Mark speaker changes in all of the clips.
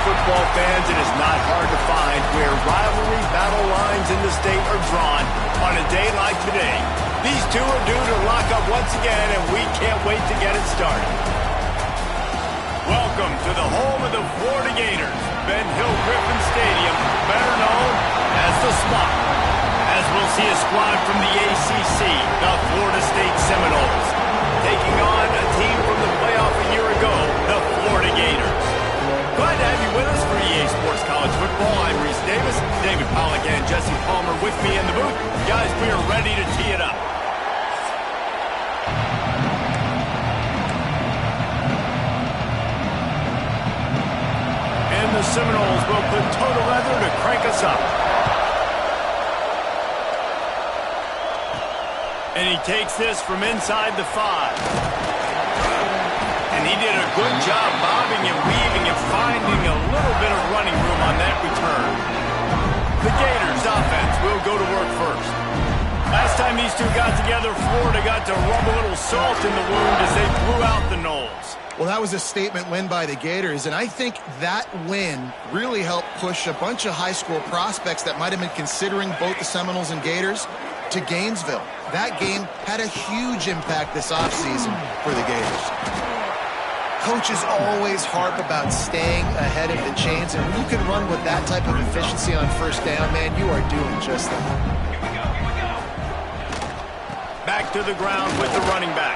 Speaker 1: football fans, it is not hard to find where rivalry battle lines in the state are drawn on a day like today. These two are due to lock up once again, and we can't wait to get it started. Welcome to the home of the Florida Gators, Ben Hill Griffin Stadium, better known as the Swamp. As we'll see a squad from the ACC, the Florida State Seminoles, taking on a team from the playoff a year ago, the Florida Gators. Glad to have you with us for EA Sports College Football. I'm Reese Davis, David Pollack and Jesse Palmer with me in the booth. Guys, we are ready to tee it up. And the Seminoles will put toe to leather to crank us up. And he takes this from inside the 5. And he did a good job bobbing and weaving and finding a little bit of running room on that return. The Gators offense will go to work first. Last time these two got together, Florida got to rub a little salt in the wound as they blew out the Noles.
Speaker 2: Well, that was a statement win by the Gators, and I think that win really helped push a bunch of high school prospects that might have been considering both the Seminoles and Gators to Gainesville. That game had a huge impact this offseason for the Gators. Coaches always harp about staying ahead of the chains, and when you can run with that type of efficiency on first down, man, you are doing just that.
Speaker 1: Back to the ground with the running back.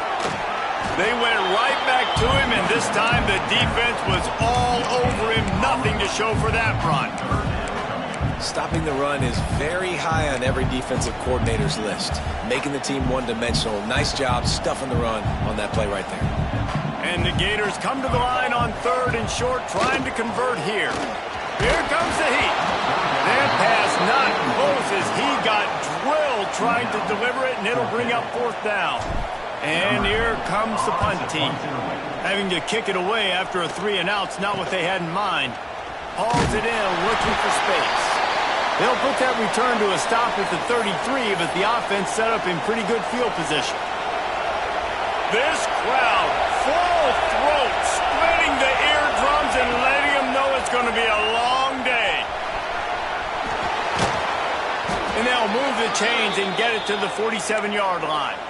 Speaker 1: They went right back to him, and this time the defense was all over him. Nothing to show for that run.
Speaker 3: Stopping the run is very high on every defensive coordinator's list. Making the team one-dimensional. Nice job stuffing the run on that play right there.
Speaker 1: And the Gators come to the line on 3rd and short, trying to convert here. Here comes the heat. That pass not close as he got drilled trying to deliver it, and it'll bring up 4th down. And here comes the punt team. Having to kick it away after a 3-and-out's not what they had in mind. Hauls it in, looking for space. They'll put that return to a stop at the 33, but the offense set up in pretty good field position. This crowd, full throat, splitting the eardrums and letting them know it's going to be a long day. And they'll move the chains and get it to the 47-yard line.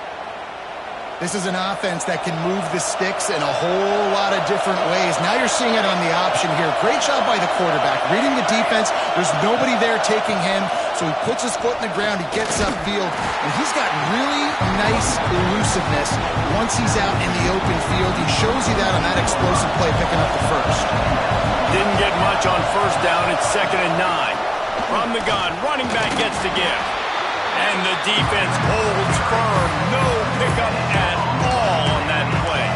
Speaker 2: This is an offense that can move the sticks in a whole lot of different ways. Now you're seeing it on the option here. Great job by the quarterback. Reading the defense, there's nobody there taking him, so he puts his foot in the ground, he gets upfield, and he's got really nice elusiveness once he's out in the open field. He shows you that on that explosive play, picking up the first.
Speaker 1: Didn't get much on 1st down. It's 2nd and 9. From the gun, running back gets the give. And the defense holds firm. No pickup at all on that play.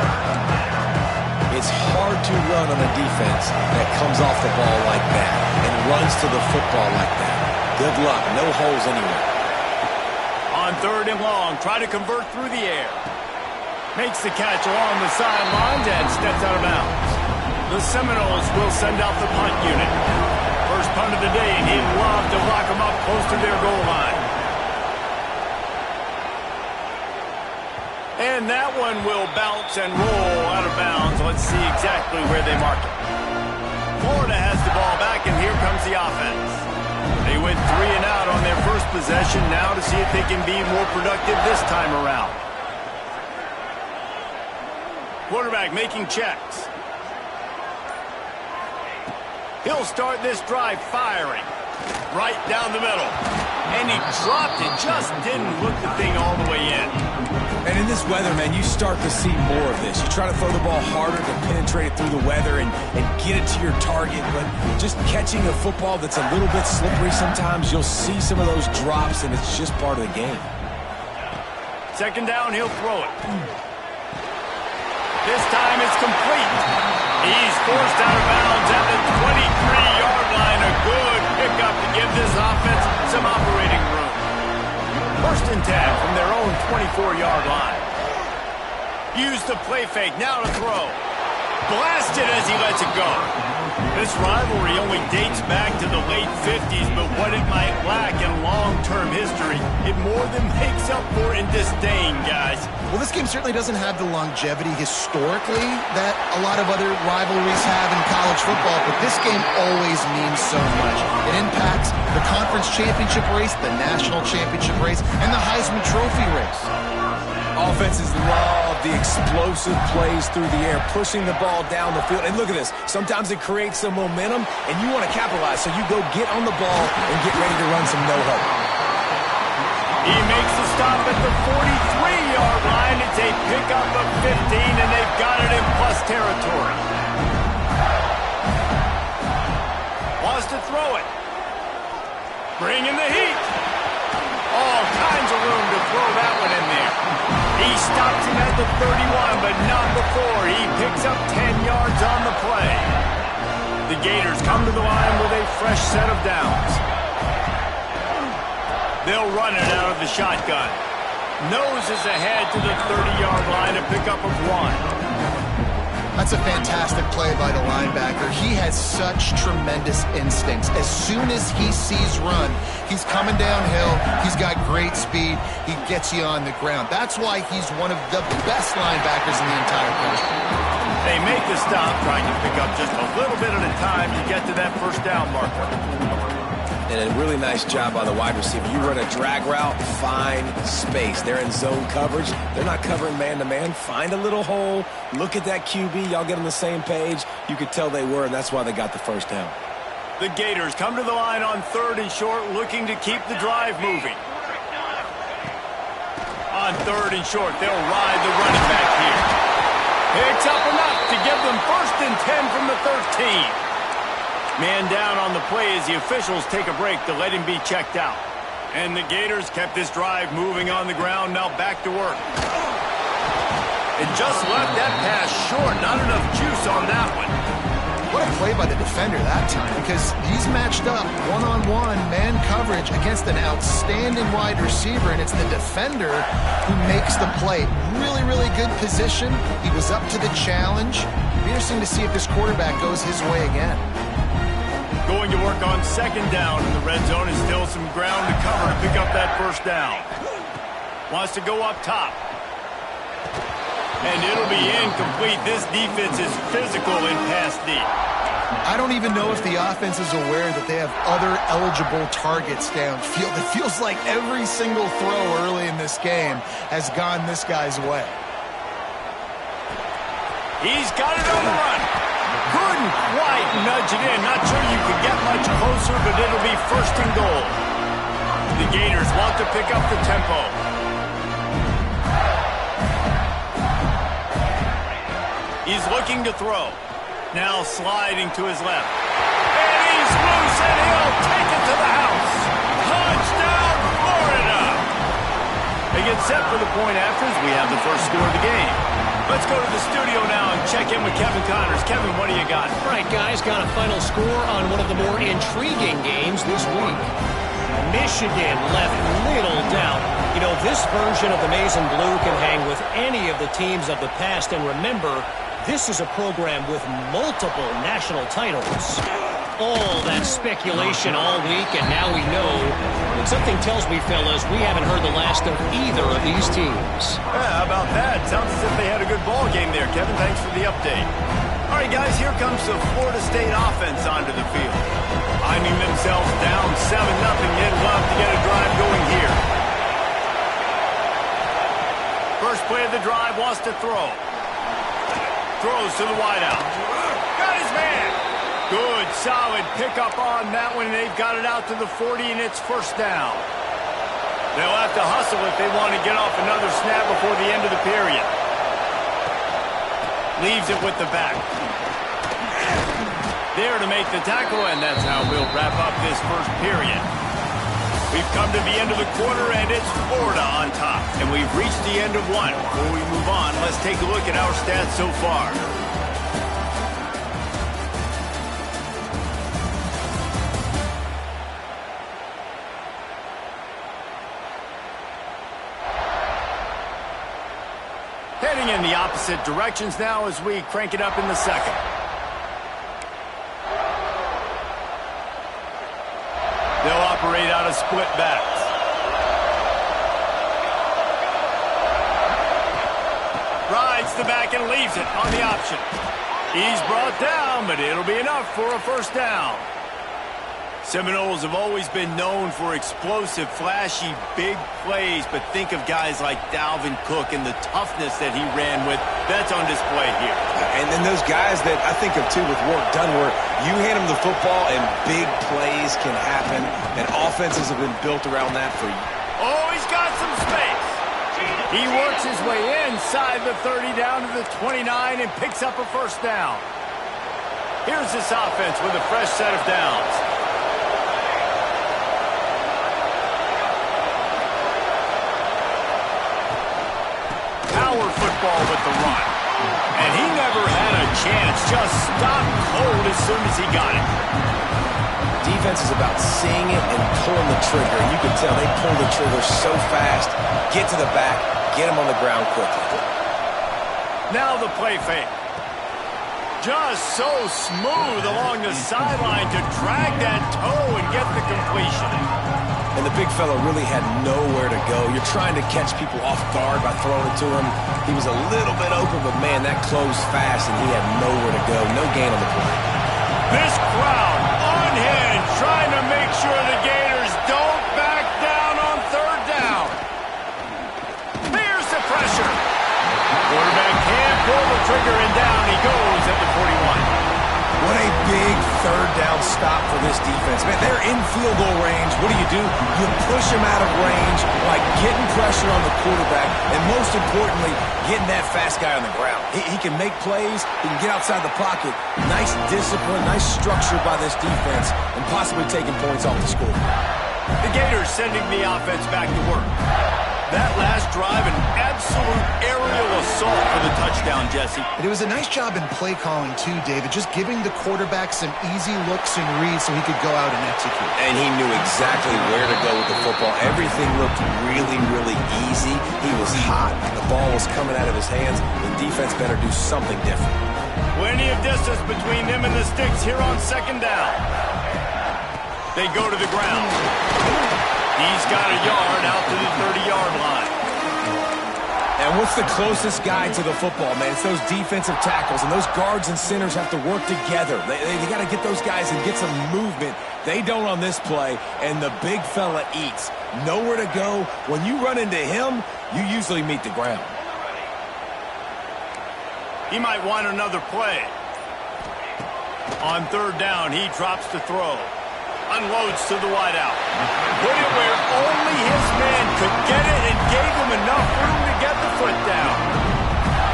Speaker 3: It's hard to run on a defense that comes off the ball like that and runs to the football like that. Good luck. No holes anywhere.
Speaker 1: On 3rd and long, try to convert through the air. Makes the catch along the sidelines and steps out of bounds. The Seminoles will send out the punt unit. First punt of the day, and he'd love to lock them up close to their goal line. And that one will bounce and roll out of bounds. Let's see exactly where they mark it. Florida has the ball back, and here comes the offense. They went 3-and-out on their first possession. Now to see if they can be more productive this time around. Quarterback making checks. He'll start this drive firing. Right down the middle. And he dropped it. Just didn't look the thing all the way in.
Speaker 4: And in this weather, man, you start to see more of this. You try to throw the ball harder to penetrate it through the weather and get it to your target, but just catching a football that's a little bit slippery sometimes, you'll see some of those drops, and it's just part of the game.
Speaker 1: 2nd down, he'll throw it. This time it's complete. He's forced out of bounds at the 23-yard line. A good pickup to give this offense some operating room. 1st and 10 from their own 24-yard line. Use the play fake, now to throw. Blasted as he lets it go. This rivalry only dates back to the late 50s, but what it might lack in long-term history, it more than makes up for in disdain, guys.
Speaker 2: Well, this game certainly doesn't have the longevity historically that a lot of other rivalries have in college football, but this game always means so much. It impacts the conference championship race, the national championship race, and the Heisman Trophy race.
Speaker 4: Offenses love the explosive plays through the air, pushing the ball down the field. And look at this. Sometimes it creates some momentum, and you want to capitalize. So you go get on the ball and get ready to run some no-huddle.
Speaker 1: He makes the stop at the 43-yard line. It's a pickup of 15, and they've got it in plus territory. Wants to throw it. Bring in the heat. All kinds of room to throw that one in there. He stops him at the 31, but not before. He picks up 10 yards on the play. The Gators come to the line with a fresh set of downs. They'll run it out of the shotgun. Noses ahead to the 30-yard line, a pickup of 1.
Speaker 2: That's a fantastic play by the linebacker. He has such tremendous instincts. As soon as he sees run, he's coming downhill. He's got great speed. He gets you on the ground. That's why he's one of the best linebackers in the entire country.
Speaker 1: They make the stop, trying to pick up just a little bit at a time to get to that first down marker.
Speaker 3: And a really nice job by the wide receiver. You run a drag route, find space. They're in zone coverage. They're not covering man-to-man. Find a little hole. Look at that QB. Y'all get on the same page. You could tell they were, and that's why they got the first down.
Speaker 1: The Gators come to the line on 3rd and short, looking to keep the drive moving. On 3rd and short, they'll ride the running back here. Picks up enough to give them 1st and 10 from the 13. Man down on the play as the officials take a break to let him be checked out. And the Gators kept this drive moving on the ground, now back to work. It just left that pass short, not enough juice on that one.
Speaker 2: What a play by the defender that time, because he's matched up one-on-one man coverage against an outstanding wide receiver, and it's the defender who makes the play. Really, really good position. He was up to the challenge. Be interesting to see if this quarterback goes his way again.
Speaker 1: Going to work on 2nd down in the red zone, and still some ground to cover to pick up that first down. Wants to go up top. And it'll be incomplete. This defense is physical in pass deep.
Speaker 2: I don't even know if the offense is aware that they have other eligible targets downfield. It feels like every single throw early in this game has gone this guy's way.
Speaker 1: He's got it on the run. Couldn't quite nudge it in. Not sure you could get much closer, but it'll be 1st and goal. The Gators want to pick up the tempo. He's looking to throw. Now sliding to his left. And he's loose, and he'll take it to the house. Touchdown, Florida! They get set for the point after as we have the first score of the game. Let's go to the studio now and check in with Kevin Connors. Kevin, what do you got?
Speaker 5: All right, guys, got a final score on one of the more intriguing games this week. Michigan left little doubt. You know, this version of the Maize and Blue can hang with any of the teams of the past. And remember, this is a program with multiple national titles. All that speculation all week, and now we know. And something tells me, fellas, we haven't heard the last of either of these teams.
Speaker 1: Yeah, how about that? Sounds as if they had a good ball game there, Kevin. Thanks for the update. All right, guys, here comes the Florida State offense onto the field. Finding themselves down 7-0, they'd love to get a drive going here. First play of the drive, wants to throw. Throws to the wideout. Got his man. Good, solid pickup on that one. They've got it out to the 40, and it's 1st down. They'll have to hustle if they want to get off another snap before the end of the period. Leaves it with the back. There to make the tackle, and that's how we'll wrap up this first period. We've come to the end of the quarter, and it's Florida on top. And we've reached the end of one. Before we move on, let's take a look at our stats so far. Heading in the opposite directions now as we crank it up in the second. They'll operate out of split backs. Rides the back and leaves it on the option. He's brought down, but it'll be enough for a first down. Seminoles have always been known for explosive, flashy, big plays, but think of guys like Dalvin Cook and the toughness that he ran with. That's on display here.
Speaker 3: And then those guys that I think of, too, with work done, where you hand them the football and big plays can happen, and offenses have been built around that for years.
Speaker 1: Oh, he's got some space. He works his way inside the 30 down to the 29 and picks up a first down. Here's this offense with a fresh set of downs. Power football with the run. And he never had a chance. Just stopped cold as soon as he got it.
Speaker 3: Defense is about seeing it and pulling the trigger. And you can tell they pull the trigger so fast, get to the back, get him on the ground quickly.
Speaker 1: Now the play fake. Just so smooth along the sideline to drag that toe and get the completion.
Speaker 3: And the big fella really had nowhere to go. You're trying to catch people off guard by throwing it to him. He was a little bit open, but, man, that closed fast, and he had nowhere to go. No gain on the play.
Speaker 1: This crowd unhinged, trying to make sure the Gators don't back down on third down. Here's the pressure. Quarterback can't pull the trigger, and down he goes at the 41.
Speaker 3: What a big third down stop for this defense. Man, they're in field goal range. What do? You push them out of range by getting pressure on the quarterback and, most importantly, getting that fast guy on the ground. He can make plays. He can get outside the pocket. Nice discipline, nice structure by this defense, and possibly taking points off the score.
Speaker 1: The Gators sending the offense back to work. That last drive, an absolute aerial assault for the touchdown, Jesse.
Speaker 2: And it was a nice job in play calling, too, David, just giving the quarterback some easy looks and reads so he could go out and execute.
Speaker 3: And he knew exactly where to go with the football. Everything looked really, really easy. He was hot. The ball was coming out of his hands. The defense better do something different.
Speaker 1: Plenty of distance between them and the sticks here on second down. They go to the ground. He's got a yard out to the 30-yard line.
Speaker 3: And what's the closest guy to the football, man? It's those defensive tackles, and those guards and centers have to work together. They got to get those guys and get some movement. They don't on this play, and the big fella eats. Nowhere to go. When you run into him, you usually meet the ground.
Speaker 1: He might want another play. On third down, he drops to throw. Unloads to the wideout. Put it where only his man could get it and gave him enough room to get the foot down.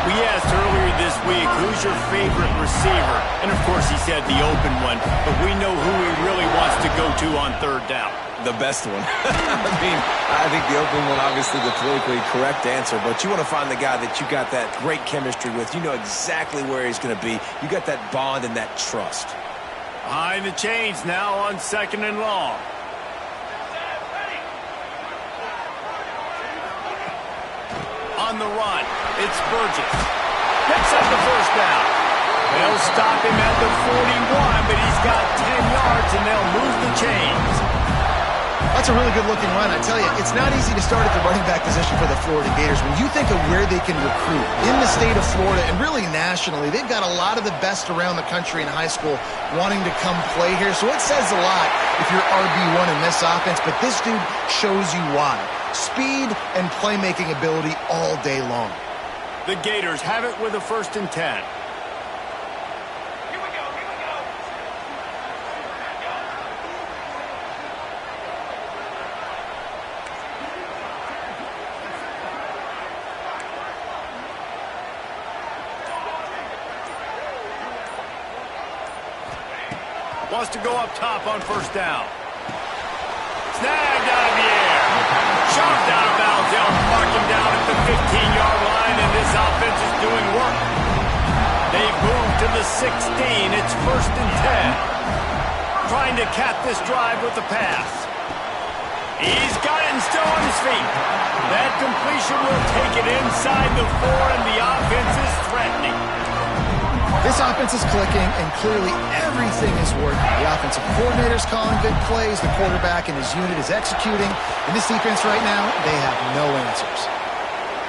Speaker 1: We asked earlier this week, who's your favorite receiver? And, of course, he said the open one, but we know who he really wants to go to on third down.
Speaker 3: The best one. I think the open one, obviously the politically correct answer, but you want to find the guy that you got that great chemistry with. You know exactly where he's going to be. You got that bond and that trust.
Speaker 1: Behind the chains now on second and long. On the run, it's Burgess. Picks up the first down. They'll stop him at the 41, but he's got 10 yards, and they'll move the chains.
Speaker 2: That's a really good-looking run. I tell you, it's not easy to start at the running back position for the Florida Gators. When you think of where they can recruit in the state of Florida and really nationally, they've got a lot of the best around the country in high school wanting to come play here. So it says a lot if you're RB1 in this offense, but this dude shows you why. Speed and playmaking ability all day long.
Speaker 1: The Gators have it with a 1st and 10. Wants to go up top on first down. Snagged out of the air. Shoved out of bounds. They'll mark him down at the 15-yard line, and this offense is doing work. They've moved to the 16. It's 1st and 10. Trying to cap this drive with the pass. He's got it and still on his feet. That completion will take it inside the 4, and the offense is threatening.
Speaker 2: This offense is clicking, and clearly everything is working. The offensive coordinator's calling good plays. The quarterback and his unit is executing. And this defense right now, they have no answers.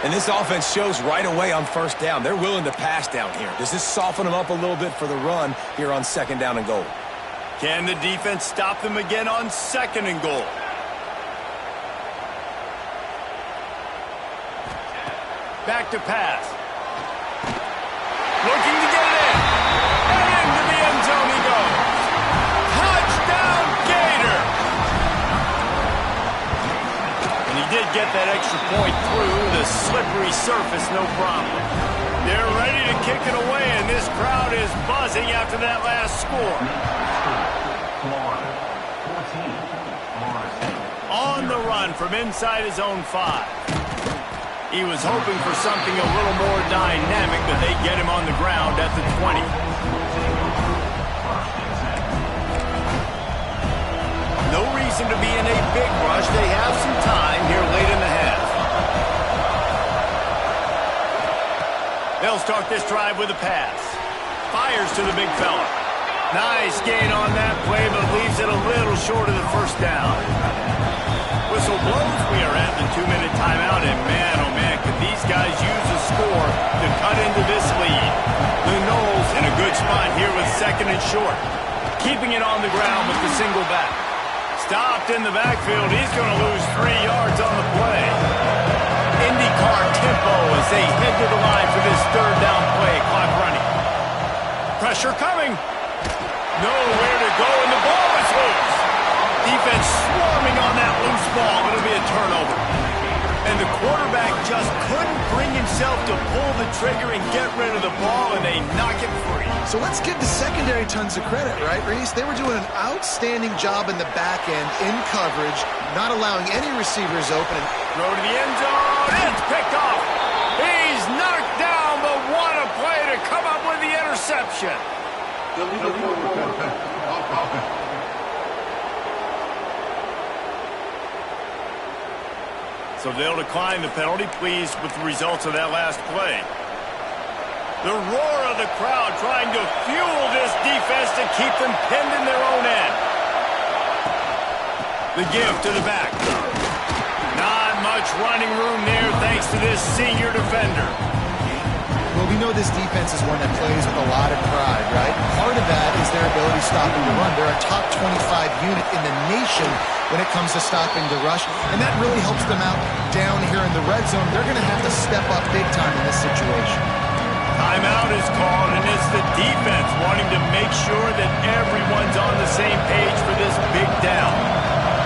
Speaker 3: And this offense shows right away on first down. They're willing to pass down here. Does this soften them up a little bit for the run here on second down and goal?
Speaker 1: Can the defense stop them again on second and goal? Back to pass. Looking to get it in. And into the end zone he goes. Touchdown, Gator! And he did get that extra point through the slippery surface, no problem. They're ready to kick it away, and this crowd is buzzing after that last score. On the run from inside his own 5. He was hoping for something a little more dynamic, but they get him on the ground at the 20. No reason to be in a big rush. They have some time here late in the half. They'll start this drive with a pass. Fires to the big fella. Nice gain on that play, but leaves it a little short of the first down. Whistle blows. We are at the 2-minute timeout, and man, oh man, could these guys use a score to cut into this lead. The Noles in a good spot here with second and short. Keeping it on the ground with the single back. Stopped in the backfield. He's going to lose 3 yards on the play. IndyCar tempo as they head to the line for this third down play. Clock running. Pressure coming. Nowhere to go, and the ball is loose. Defense swarming on that loose ball. It'll be a turnover. And the quarterback just couldn't bring himself to pull the trigger and get rid of the ball, and they knock it free.
Speaker 2: So let's give the secondary tons of credit, right, Reese? They were doing an outstanding job in the back end, in coverage, not allowing any receivers open.
Speaker 1: Throw to the end zone. It's picked off. He's knocked down, but what a play to come up with the interception. So they'll decline the penalty, pleased with the results of that last play. The roar of the crowd trying to fuel this defense to keep them pinned in their own end. The give to the back. Not much running room there thanks to this senior defender.
Speaker 2: Well, we know this defense is one that plays with a lot of pride, right? Part of that is their ability stopping the run. They're a top 25 unit in the nation when it comes to stopping the rush, and that really helps them out down here in the red zone. They're going to have to step up big time in this situation.
Speaker 1: Timeout is called, and it's the defense wanting to make sure that everyone's on the same page for this big down.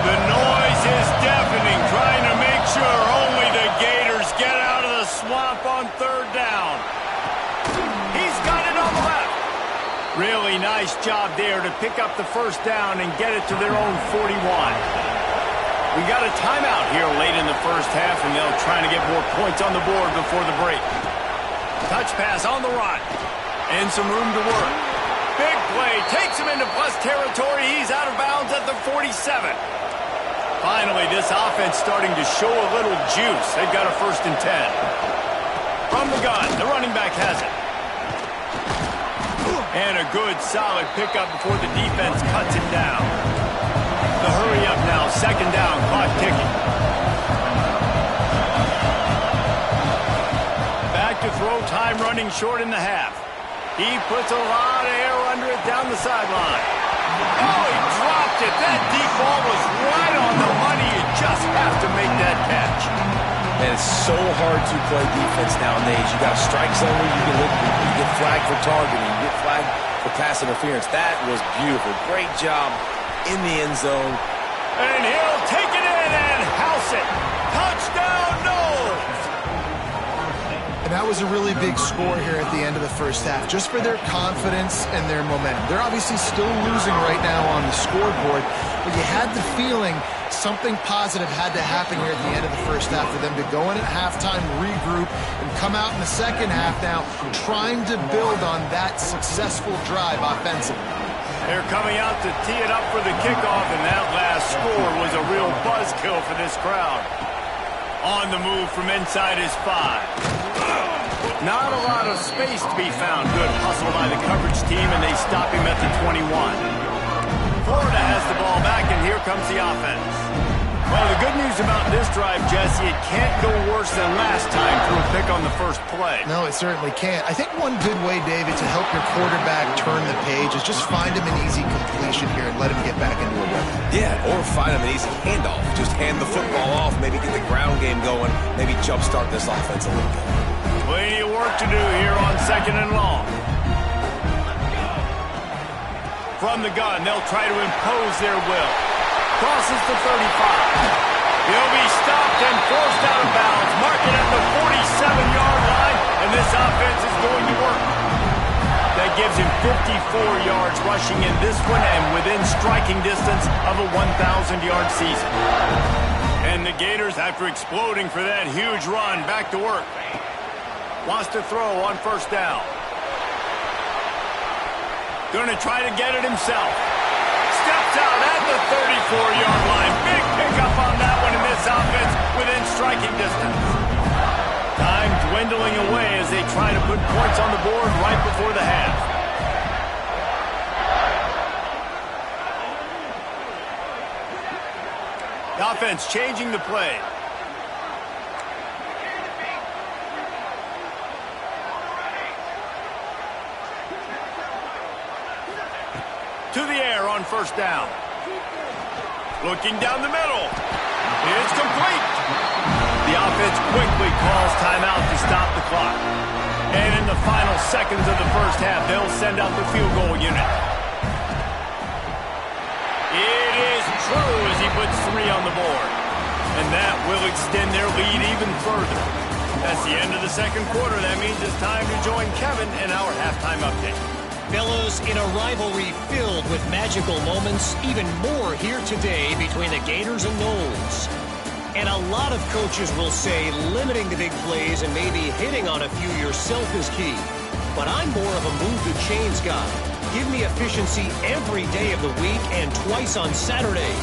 Speaker 1: The noise is deafening, trying to make sure only the Gators get out of the swamp on third down. He's got it on the left. Really nice job there to pick up the first down and get it to their own 41. We got a timeout here late in the first half, and they'll try to get more points on the board before the break. Touch pass on the run. And some room to work. Big play. Takes him into plus territory. He's out of bounds at the 47. Finally, this offense starting to show a little juice. They've got a 1st and 10. From the gun, the running back has it. And a good, solid pickup before the defense cuts him down. The hurry up now, 2nd down, clock ticking. Back to throw time, running short in the half. He puts a lot of air under it down the sideline. Oh, he dropped it. That deep ball was right on the money. You just have to make that catch.
Speaker 3: And it's so hard to play defense nowadays. You got strike zone where you can hit people. You get flagged for targeting. You get flagged for pass interference. That was beautiful. Great job in the end zone.
Speaker 1: And he'll take it in and house it. Touchdown, Noles!
Speaker 2: And that was a really big score here at the end of the first half, just for their confidence and their momentum. They're obviously still losing right now on the scoreboard, but you had the feeling something positive had to happen here at the end of the first half for them to go in at halftime, regroup, and come out in the second half now trying to build on that successful drive offensively.
Speaker 1: They're coming out to tee it up for the kickoff, and that last score was a real buzzkill for this crowd. On the move from inside his 5. Not a lot of space to be found. Good hustle by the coverage team, and they stop him at the 21. Florida has the ball back, and here comes the offense. Well, the good news about this drive, Jesse, it can't go worse than last time through a pick on the first play.
Speaker 2: No, it certainly can't. I think one good way, David, to help your quarterback turn the page is just find him an easy completion here and let him get back into a rhythm.
Speaker 3: Yeah, or find him an easy handoff. Just hand the football off, maybe get the ground game going, maybe jumpstart this offense a little bit.
Speaker 1: Plenty of work to do here on 2nd and long. From the gun, they'll try to impose their will. Crosses the 35. He'll be stopped and forced out of bounds. Mark it at the 47-yard line, and this offense is going to work. That gives him 54 yards rushing in this one and within striking distance of a 1,000-yard season. And the Gators, after exploding for that huge run, back to work. Wants to throw on first down. Going to try to get it himself. Steps out at the 34-yard line. Big pickup on that one in this offense within striking distance. Time dwindling away as they try to put points on the board right before the half. The offense changing the play. To the air on first down. Looking down the middle. It's complete. The offense quickly calls timeout to stop the clock. And in the final seconds of the first half, they'll send out the field goal unit. It is true as he puts 3 on the board. And that will extend their lead even further. That's the end of the second quarter. That means it's time to join Kevin in our halftime update.
Speaker 5: Fellas, in a rivalry filled with magical moments, even more here today between the Gators and Noles. And a lot of coaches will say limiting the big plays and maybe hitting on a few yourself is key. But I'm more of a move the chains guy. Give me efficiency every day of the week and twice on Saturday.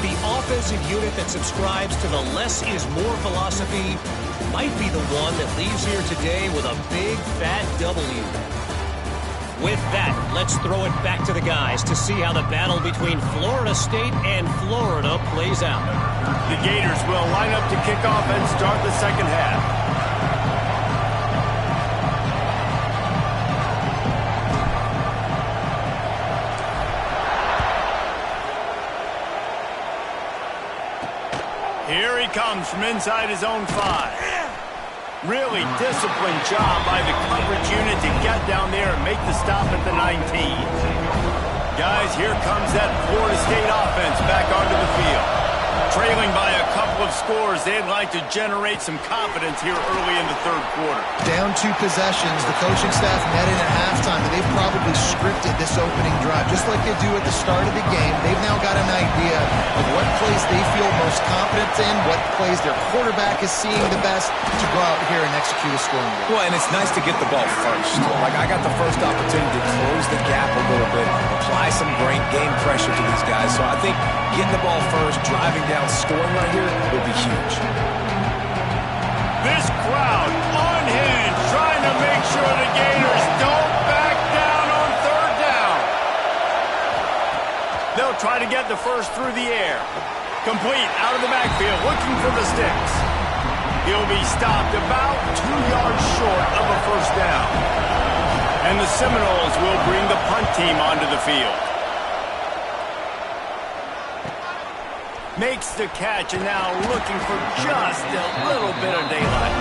Speaker 5: The offensive unit that subscribes to the less is more philosophy might be the one that leaves here today with a big fat W. With that, let's throw it back to the guys to see how the battle between Florida State and Florida plays out.
Speaker 1: The Gators will line up to kick off and start the second half. Here he comes from inside his own 5. Really disciplined job by the coverage unit to get down there and make the stop at the 19. Guys, here comes that Florida State offense back onto the field. Trailing by a couple of scores, they'd like to generate some confidence here early in the third quarter.
Speaker 2: Down 2 possessions, the coaching staff met in at halftime, and they've probably scripted this opening drive. Just like they do at the start of the game, they've now got an idea of what plays they feel most confident in, what plays their quarterback is seeing the best to go out here and execute a scoring goal.
Speaker 3: Well, and it's nice to get the ball first. Like, I got the first opportunity to close the gap a little bit, apply some great game pressure to these guys. So I think getting the ball first, driving down, scoring right here will be huge.
Speaker 1: This crowd unhinged, trying to make sure the Gators don't back down on third down. They'll try to get the first through the air. Complete out of the backfield, looking for the sticks. He'll be stopped about 2 yards short of a first down. And the Seminoles will bring the punt team onto the field. Makes the catch and now looking for just a little bit of daylight.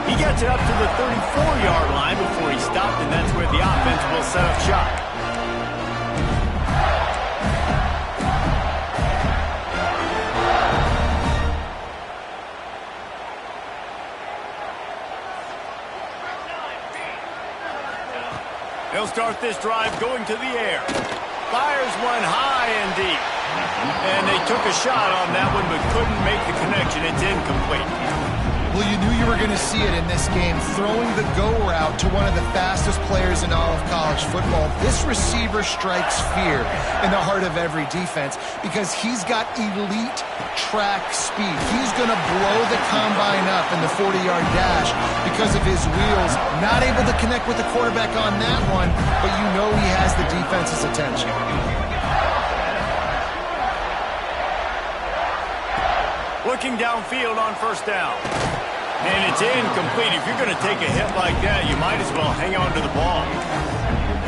Speaker 1: He gets it up to the 34-yard line before he stopped, and that's where the offense will set up shop. They'll start this drive going to the air. Fires one high and deep. And they took a shot on that one but couldn't make the connection. It's incomplete.
Speaker 2: Well, you knew you were going to see it in this game, throwing the go route to one of the fastest players in all of college football. This receiver strikes fear in the heart of every defense because he's got elite track speed. He's going to blow the combine up in the 40-yard dash because of his wheels. Not able to connect with the quarterback on that one, but you know he has the defense's attention.
Speaker 1: Looking downfield on first down. And it's incomplete. If you're going to take a hit like that, you might as well hang on to the ball.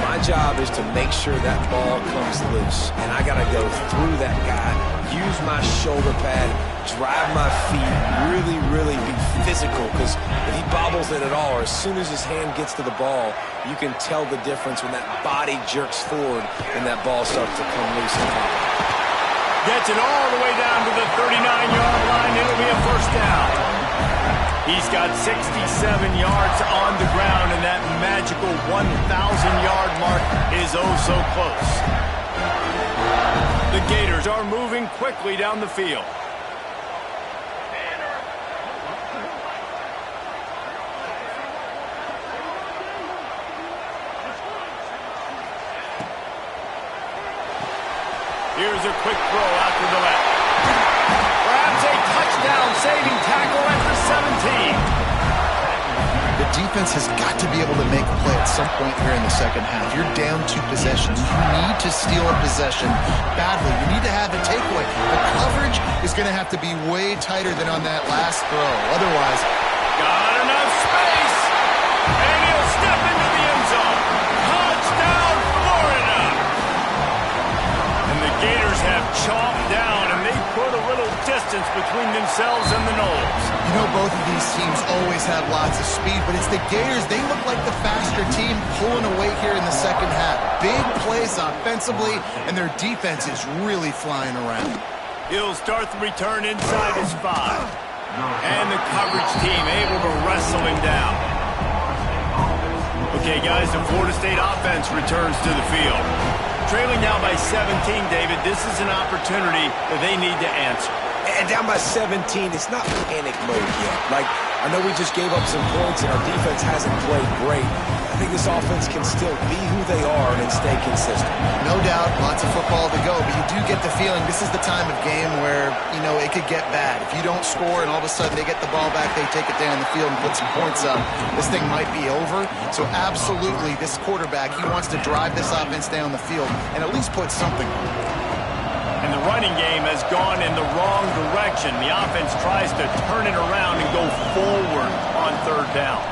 Speaker 3: My job is to make sure that ball comes loose. And I got to go through that guy, use my shoulder pad, drive my feet, really be physical. Because if he bobbles it at all, or as soon as his hand gets to the ball, you can tell the difference when that body jerks forward and that ball starts to come loose and pop.
Speaker 1: Gets it all the way down to the 39-yard line. It'll be a first down. He's got 67 yards on the ground, and that magical 1,000-yard mark is oh so close. The Gators are moving quickly down the field. Here's a quick throw out to the left. Perhaps a touchdown-saving tackle at the 17.
Speaker 2: The defense has got to be able to make a play at some point here in the second half. You're down 2 possessions. You need to steal a possession badly. You need to have a takeaway. The coverage is going to have to be way tighter than on that last throw. Otherwise,
Speaker 1: got enough space, and he'll step into the end zone. Touchdown, Florida! And the Gators have chomped down, and they put a little distance between themselves and the Noles.
Speaker 2: you know both of these teams always have lots of speed, but it's the Gators. They look like the faster team pulling away here in the second half. Big plays offensively, and their defense is really flying around.
Speaker 1: He'll start the return inside his 5. And the coverage team able to wrestle him down. Okay, guys, the Florida State offense returns to the field. Trailing now by 17, David. This is an opportunity that they need to answer.
Speaker 3: And down by 17, it's not panic mode yet. Like, I know we just gave up some points and our defense hasn't played great. I think this offense can still be who they are and stay consistent.
Speaker 2: No doubt, lots of football to go, but you do get the feeling this is the time of game where, you know, it could get bad. If you don't score and all of a sudden they get the ball back, they take it down the field and put some points up, this thing might be over. So absolutely, this quarterback, he wants to drive this offense down the field and at least put something on it.
Speaker 1: And the running game has gone in the wrong direction. The offense tries to turn it around and go forward on third down.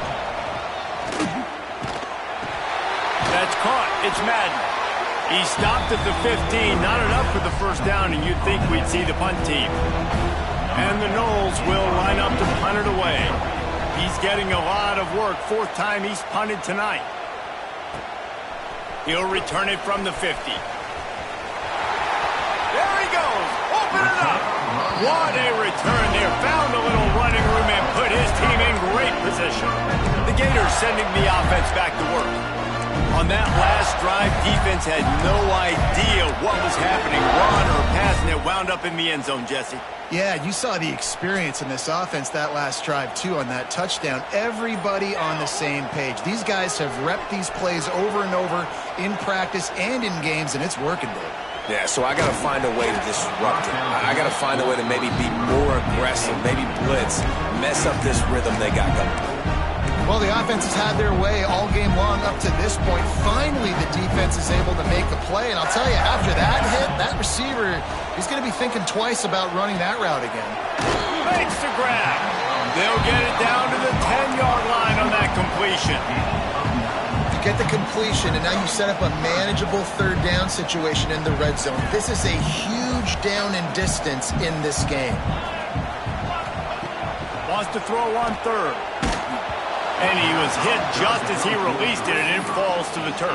Speaker 1: That's caught. It's Madden. He stopped at the 15. Not enough for the first down, and you'd think we'd see the punt team. And the Noles will line up to punt it away. He's getting a lot of work. 4th time he's punted tonight. He'll return it from the 50. There he goes. Open it up. What a return there. Found a little running room and put his team in great position. The Gators sending the offense back to work. On that last drive, defense had no idea what was happening. Run or pass, and it wound up in the end zone, Jesse.
Speaker 2: Yeah, you saw the experience in this offense that last drive, too, on that touchdown. Everybody on the same page. These guys have repped these plays over and over in practice and in games, and it's working, Dave.
Speaker 3: Yeah, so I got to find a way to disrupt it. I got to find a way to maybe be more aggressive, maybe blitz, mess up this rhythm they got going.
Speaker 2: Well, the offense has had their way all game long up to this point. Finally, the defense is able to make a play. And I'll tell you, after that hit, that receiver, he's going to be thinking twice about running that route again.
Speaker 1: Makes the grab. They'll get it down to the 10-yard line on that completion.
Speaker 2: You get the completion, and now you set up a manageable third down situation in the red zone. This is a huge down in distance in this game.
Speaker 1: Wants to throw on third. And he was hit just as he released it, and it falls to the turf.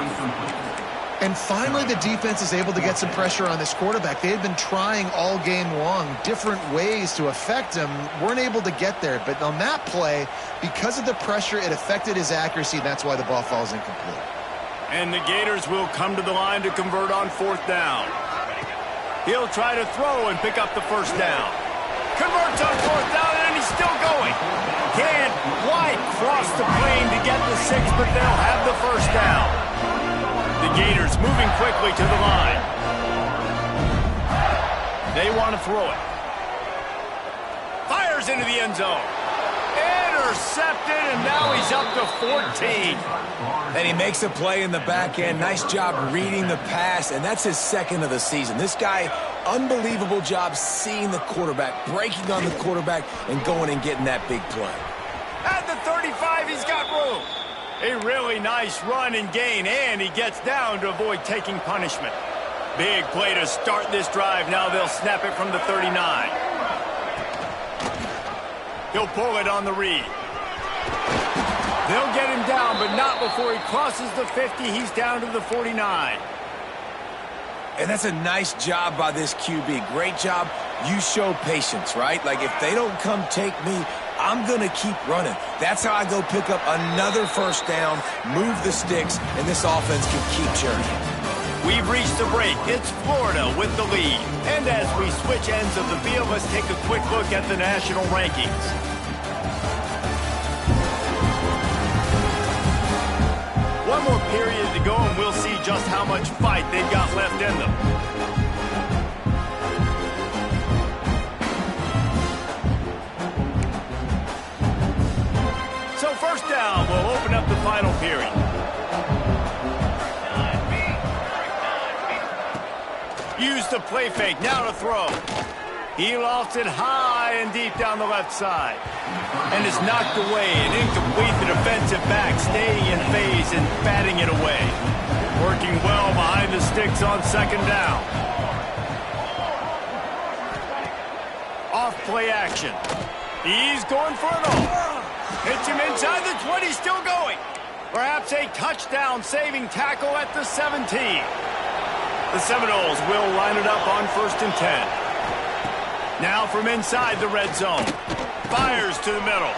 Speaker 2: And finally, the defense is able to get some pressure on this quarterback. They had been trying all game long different ways to affect him, weren't able to get there. But on that play, because of the pressure, it affected his accuracy. That's why the ball falls incomplete.
Speaker 1: And the Gators will come to the line to convert on 4th down. He'll try to throw and pick up the first down. Converts on 4th down, and he still going. Can't quite cross the plane to get the 6, but they'll have the first down. The Gators moving quickly to the line. They want to throw it. Fires into the end zone. Intercepted, and now he's up to 14.
Speaker 4: And he makes a play in the back end. Nice job reading the pass, and that's his second of the season. This guy, unbelievable job seeing the quarterback, breaking on the quarterback, and going and getting that big play.
Speaker 1: At the 35, he's got room. A really nice run and gain, and he gets down to avoid taking punishment. Big play to start this drive. Now they'll snap it from the 39. He'll pull it on the read. They'll get him down, but not before he crosses the 50. He's down to the 49.
Speaker 4: And that's a nice job by this QB. Great job. You show patience, right? Like, if they don't come take me, I'm going to keep running. That's how I go pick up another first down, move the sticks, and this offense can keep journeying.
Speaker 1: We've reached the break. It's Florida with the lead. And as we switch ends of the field, let's take a quick look at the national rankings. One more period to go, and we'll see just how much fight they've got left in them. So first down, we'll open up the final period. Use the play fake, now to throw. He lost it high and deep down the left side. And is knocked away and incomplete. The defensive back staying in phase and batting it away. Working well behind the sticks on second down. Off play action. He's going for it all. Hits him inside the 20, still going. Perhaps a touchdown saving tackle at the 17. The Seminoles will line it up on 1st and 10. Now from inside the red zone. Fires to the middle.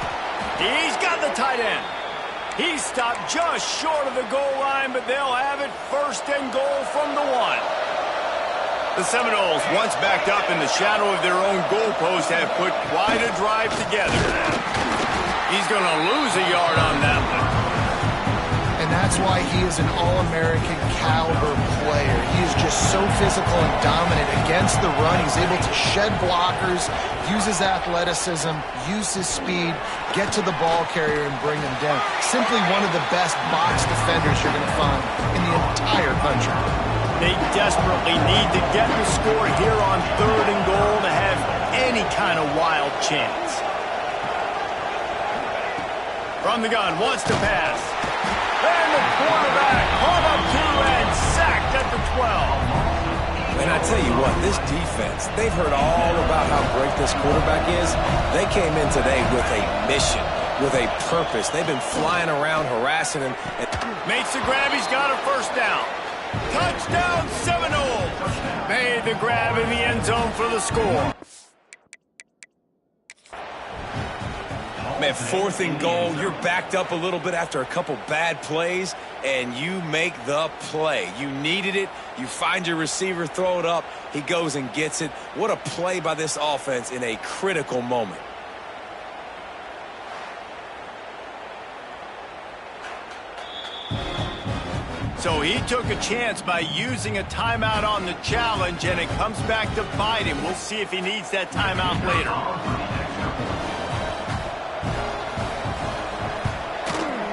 Speaker 1: He's got the tight end. He stopped just short of the goal line, but they'll have it 1st and goal from the 1. The Seminoles, once backed up in the shadow of their own goalpost, have put quite a drive together. He's going to lose a yard on that one.
Speaker 2: And that's why he is an All-American caliber player. He is just so physical and dominant against the run. He's able to shed blockers, use his athleticism, use his speed, get to the ball carrier and bring him down. Simply one of the best box defenders you're going to find in the entire country.
Speaker 1: They desperately need to get the score here on 3rd and goal to have any kind of wild chance. From the gun, wants to pass. And the quarterback home up 2 and sacked at the 12.
Speaker 4: And I tell you what, this defense, they've heard all about how great this quarterback is. They came in today with a mission, with a purpose. They've been flying around, harassing him.
Speaker 1: Makes the grab, he's got a first down. Touchdown Seminoles! Made the grab in the end zone for the score.
Speaker 4: Man, 4th and goal, you're backed up a little bit after a couple bad plays, and you make the play. You needed it. You find your receiver, throw it up. He goes and gets it. What a play by this offense in a critical moment.
Speaker 1: So he took a chance by using a timeout on the challenge, and it comes back to bite him. We'll see if he needs that timeout later.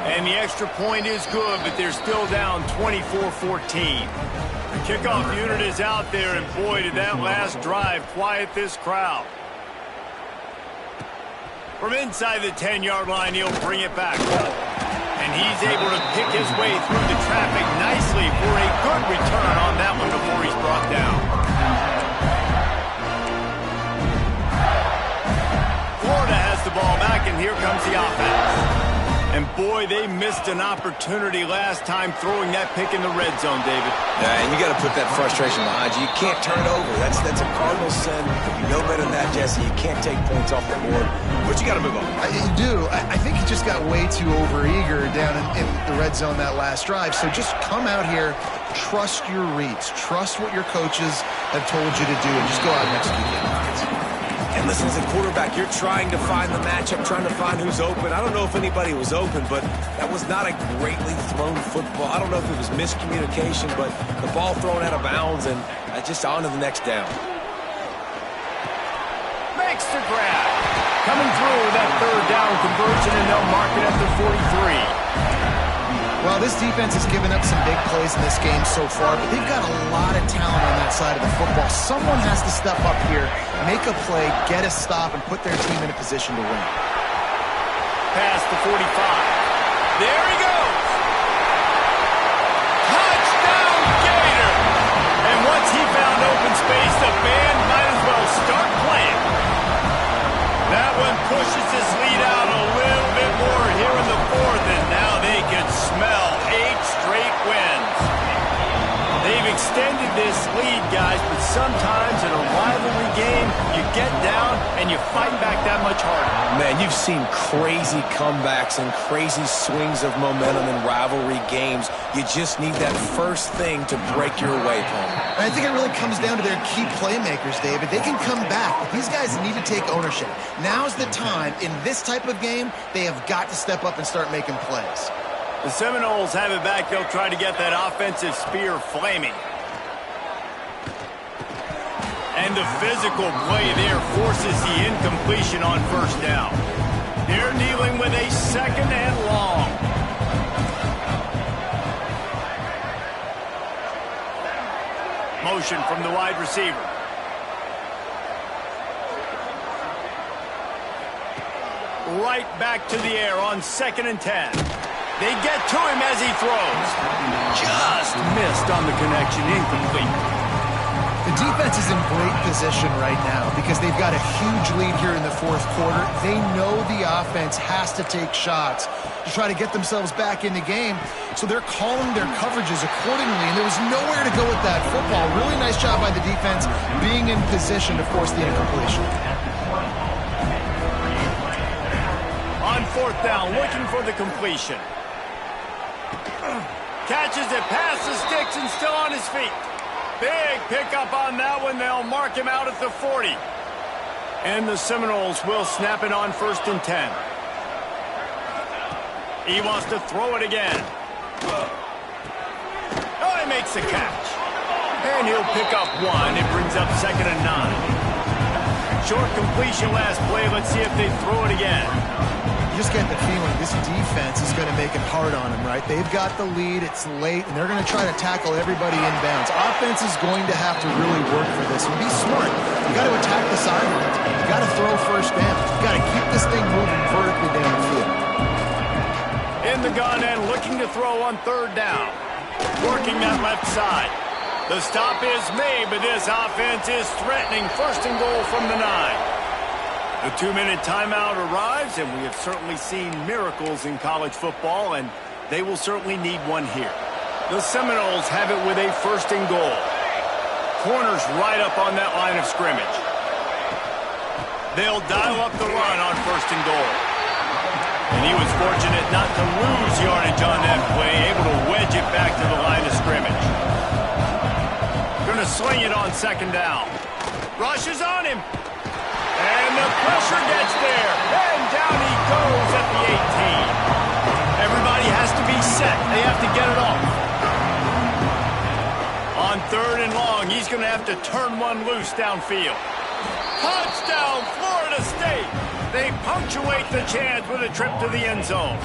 Speaker 1: And the extra point is good, but they're still down 24-14. The kickoff unit is out there, and boy, did that last drive quiet this crowd. From inside the 10-yard line, he'll bring it back. And he's able to pick his way through the traffic nicely for a good return on that one before he's brought down. Florida has the ball back, and here comes the offense. And boy, they missed an opportunity last time throwing that pick in the red zone, David.
Speaker 4: Yeah, and you got to put that frustration behind you. You can't turn it over. That's a cardinal sin. You know better than that, Jesse. You can't take points off the board, but you got to move on.
Speaker 2: You do. I think he just got way too overeager down in the red zone that last drive. So just come out here, trust your reads, trust what your coaches have told you to do, and just go out and execute the offense.
Speaker 3: And listen, as a quarterback, you're trying to find the matchup, trying to find who's open. I don't know if anybody was open, but that was not a greatly thrown football. I don't know if it was miscommunication, but the ball thrown out of bounds and just on to the next down.
Speaker 1: Makes the grab. Coming through with that third down conversion, and they'll mark it at the 43.
Speaker 2: Well, this defense has given up some big plays in this game so far, but they've got a lot of talent on that side of the football. Someone has to step up here, make a play, get a stop, and put their team in a position to win.
Speaker 1: Past the 45. There he goes. Touchdown, Gator! And once he found open space, the band might as well start playing. That one pushes this lead out a little bit more here in the fourth, and now they can smell 8 straight wins. They've extended this lead, guys, but sometimes in a rivalry game, you get down and you fight back that much harder.
Speaker 3: Man, you've seen crazy comebacks and crazy swings of momentum in rivalry games. You just need that first thing to break your way, Paul.
Speaker 2: And I think it really comes down to their key playmakers, David. They can come back, but these guys need to take ownership. Now's the time. In this type of game, they have got to step up and start making plays.
Speaker 1: The Seminoles have it back. They'll try to get that offensive spear flaming. And the physical play there forces the incompletion on first down. They're dealing with a second and long. Motion from the wide receiver. Right back to the air on 2nd and 10. They get to him as he throws. Just missed on the connection, incomplete.
Speaker 2: The defense is in great position right now because they've got a huge lead here in the fourth quarter. They know the offense has to take shots to try to get themselves back in the game, so they're calling their coverages accordingly, and there was nowhere to go with that football. Really nice job by the defense being in position to force the incompletion.
Speaker 1: On 4th down, looking for the completion. Catches it past the sticks and still on his feet. Big pickup on that one. They'll mark him out at the 40. And the Seminoles will snap it on 1st and 10. He wants to throw it again. Oh, he makes the catch. And he'll pick up one. It brings up 2nd and 9. Short completion last play. Let's see if they throw it again.
Speaker 2: You just get the feeling this defense is going to make it hard on them, right? They've got the lead, it's late, and they're going to try to tackle everybody inbounds. Offense is going to have to really work for this and be smart. You got to attack the sidelines. You got to throw first down. You got to keep this thing moving vertically down the field.
Speaker 1: In the gun and looking to throw on 3rd down. Working that left side. The stop is made, but this offense is threatening 1st and goal from the 9. The 2-minute timeout arrives, and we have certainly seen miracles in college football, and they will certainly need one here. The Seminoles have it with a 1st and goal. Corners right up on that line of scrimmage. They'll dial up the run on 1st and goal. And he was fortunate not to lose yardage on that play, able to wedge it back to the line of scrimmage. Going to sling it on 2nd down. Rushes on him. And the pressure gets there. And down he goes at the 18. Everybody has to be set. They have to get it off. On 3rd and long, he's going to have to turn one loose downfield. Touchdown, Florida State. They punctuate the chance with a trip to the end zone.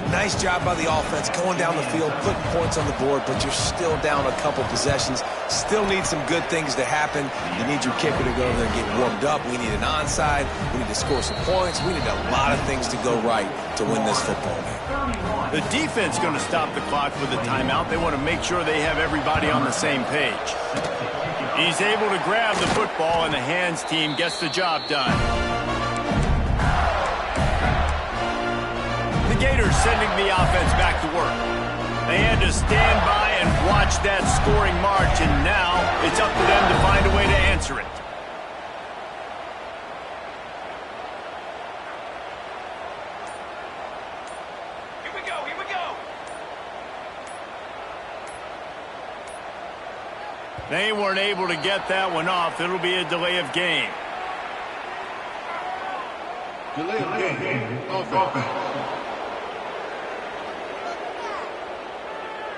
Speaker 3: Nice job by the offense going down the field, putting points on the board, but you're still down a couple possessions. Still need some good things to happen. You need your kicker to go over there and get warmed up. We need an onside. We need to score some points. We need a lot of things to go right to win this football game.
Speaker 1: The defense going to stop the clock with a timeout. They want to make sure they have everybody on the same page. He's able to grab the football, and the hands team gets the job done. The Gators sending the offense back to work. They had to stand by and watch that scoring march, and now it's up to them to find a way to answer it.
Speaker 6: Here we go, here we go.
Speaker 1: They weren't able to get that one off. It'll be a delay of game.
Speaker 7: Delay of game. Offense.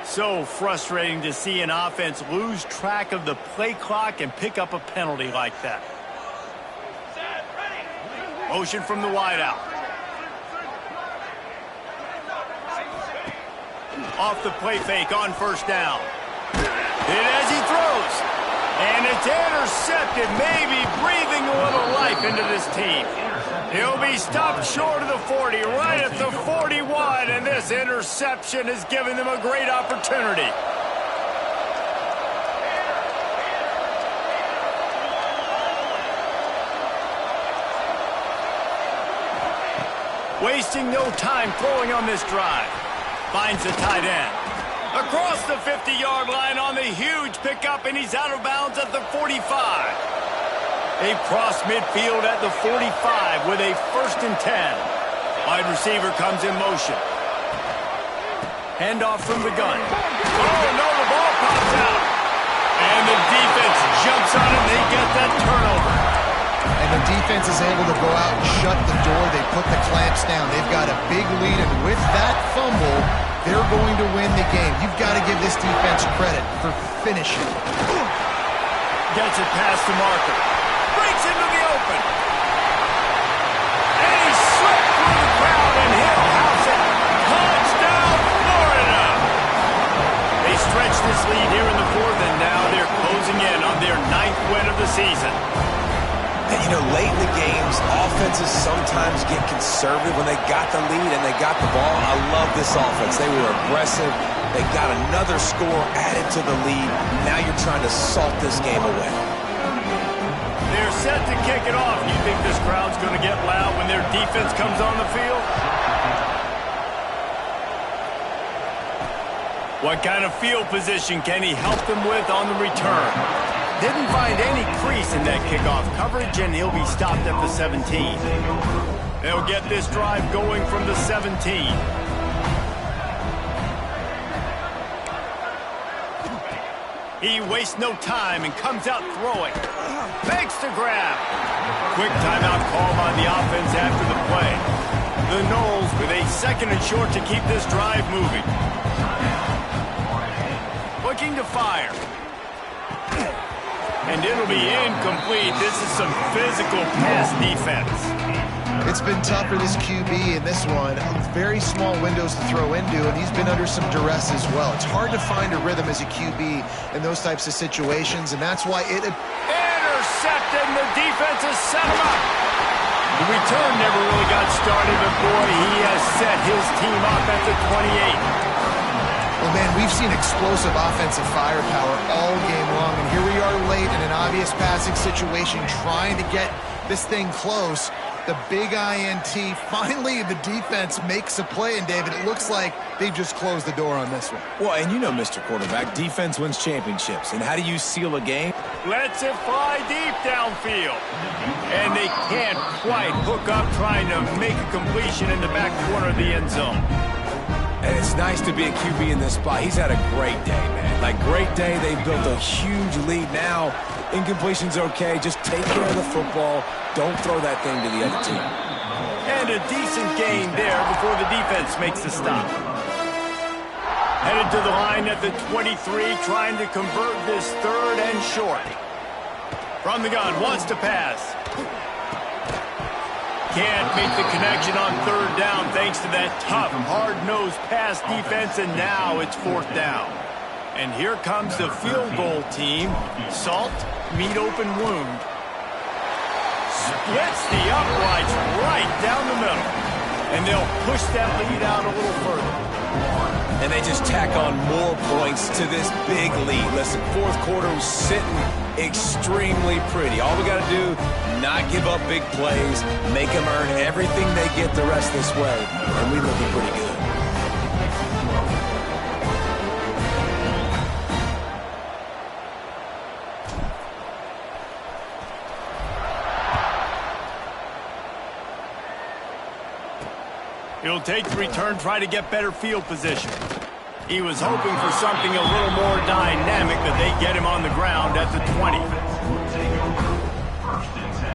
Speaker 1: So frustrating to see an offense lose track of the play clock and pick up a penalty like that. Motion from the wideout. Off the play fake on first down. And as he throws. And it's intercepted, maybe breathing a little life into this team. He'll be stopped short of the 40, right at the 41, and this interception has given them a great opportunity. Wasting no time throwing on this drive. Finds the tight end. Across the 50-yard line on the huge pickup, and he's out of bounds at the 45. They cross midfield at the 45 with a 1st and 10. Wide receiver comes in motion. Handoff from the gun. Oh, no, the ball pops out. And the defense jumps on it, and they get that turnover.
Speaker 2: And the defense is able to go out and shut the door. They put the clamps down. They've got a big lead, and with that fumble, they're going to win the game. You've got to give this defense credit for finishing.
Speaker 1: Gets it past the marker. Breaks into the open. And he slipped through the crowd, and he'll house it. Touchdown, Florida! They stretch this lead here in the 4th, and now they're closing in on their 9th win of the season.
Speaker 3: And, you know, late in the games, offenses sometimes get conservative when they got the lead and they got the ball. I love this offense. They were aggressive. They got another score added to the lead. Now you're trying to salt this game away.
Speaker 1: They're set to kick it off. You think this crowd's going to get loud when their defense comes on the field? What kind of field position can he help them with on the return? Didn't find any crease in that kickoff coverage, and he'll be stopped at the 17. They'll get this drive going from the 17. He wastes no time and comes out throwing. Makes the grab. Quick timeout call on the offense after the play. The Noles with a 2nd and short to keep this drive moving. Looking to fire. And it'll be incomplete. This is some physical pass defense.
Speaker 2: It's been tough for this QB in this one. Very small windows to throw into, and he's been under some duress as well. It's hard to find a rhythm as a QB in those types of situations, and that's why it...
Speaker 1: Intercepted, and the defense has set him up. The return never really got started, but boy, he has set his team up at the 28.
Speaker 2: Well, man, we've seen explosive offensive firepower all game long, and here we are late in an obvious passing situation trying to get this thing close. The big INT. Finally, the defense makes a play, and David, it looks like they've just closed the door on this one.
Speaker 4: Well, and you know, Mr. Quarterback, defense wins championships. And how do you seal a game?
Speaker 1: Lets it fly deep downfield. And they can't quite hook up trying to make a completion in the back corner of the end zone.
Speaker 4: And it's nice to be a QB in this spot. He's had a great day, man. Like, great day. They've built a huge lead now. Incompletion's okay. Just take care of the football. Don't throw that thing to the other team.
Speaker 1: And a decent gain there before the defense makes the stop. Headed to the line at the 23, trying to convert this 3rd and short. From the gun, wants to pass. Can't make the connection on 3rd down thanks to that tough, hard-nosed pass defense, and now it's 4th down. And here comes the field goal team. Salt, meet open wound. Splits the uprights right down the middle. And they'll push that lead out a little further.
Speaker 3: And they just tack on more points to this big lead. Listen, 4th quarter was sitting extremely pretty. All we got to do, not give up big plays, make them earn everything they get the rest this way, and we're looking pretty good.
Speaker 1: He'll take the return, try to get better field position. He was hoping for something a little more dynamic, but they get him on the ground at the 20.